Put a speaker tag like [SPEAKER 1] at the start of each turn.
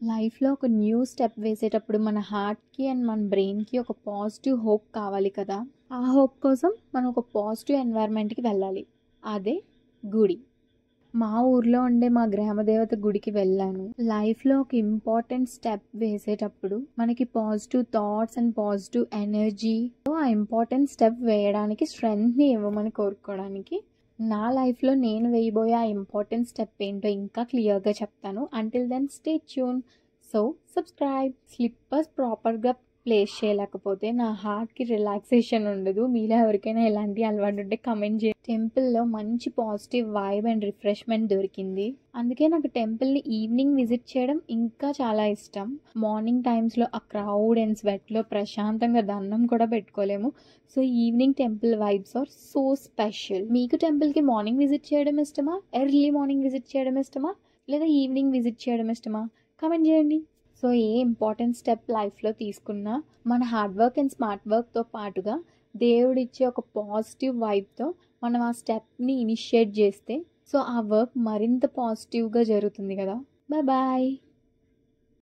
[SPEAKER 1] లైఫ్‌లో ఒక new step వేసేటప్పుడు మన హార్ట్‌కి అండ్ మన బ్రెయిన్‌కి ఒక పాజిటివ్ హోప్ కావాలి కదా! ఆ హోప్ కోసం మనం ఒక పాజిటివ్ ఎన్వైర్న్‌మెంట్‌కి వెళ్ళాలి. అదే గుడి. మా ఊర్లో ఉండే మా గ్రామదేవత గుడికి వెళ్ళాను. లైఫ్‌లో ఒక ఇంపార్టెంట్ స్టెప్ వేసేటప్పుడు మనకి పాజిటివ్ థాట్స్ అండ్ పాజిటివ్ ఎనర్జీతో ఆ ఇంపార్టెంట్ స్టెప్ వేయడానికి స్ట్రెంగ్త్‌ని ఇవ్వమని కోరుకోవడానికి నా లైఫ్‌లో నేను వేయబోయే ఆ ఇంపార్టెంట్ స్టెప్ ఏంటో ఇంకా క్లియర్‌గా చెప్తాను. Until then stay tune. So subscribe. Slippers ప్రాపర్‌గా ప్లేస్ చేయలేకపోతే నా హార్ట్‌కి రిలాక్సేషన్ ఉండదు. మీలో ఎవరికైనా ఎలాంటి అలవాటు ఉంటే కమెంట్ చేయండి. టెంపుల్‌లో మంచి పాజిటివ్ వైబ్ అండ్ రిఫ్రెష్‌మెంట్ దొరికింది. అందుకే నాకు టెంపుల్‌ని ఈవినింగ్ విజిట్ చేయడం ఇంకా చాలా ఇష్టం. మార్నింగ్ టైమ్స్‌లో ఆ క్రౌడ్ అండ్ స్వెట్‌లో ప్రశాంతంగా దండం కూడా పెట్టుకోలేము. So evening temple vibes are so special. మీకు టెంపుల్‌కి మార్నింగ్ విజిట్ చేయడం ఇష్టమా? ఎర్లీ మార్నింగ్ విజిట్ చేయడం ఇష్టమా? లేదా ఈవినింగ్ విజిట్ చేయడం ఇష్టమా? కామెంట్ చేయండి. సో ఏ ఇంపార్టెంట్ స్టెప్ లైఫ్‌లో తీసుకున్నా మన హార్డ్ వర్క్ అండ్ స్మార్ట్ వర్క్‌తో పాటుగా దేవుడిచ్చే ఒక పాజిటివ్ వైబ్‌తో మనం ఆ స్టెప్‌ని ఇనిషియేట్ చేస్తే సో ఆ వర్క్ మరింత పాజిటివ్‌గా జరుగుతుంది కదా! Bye bye.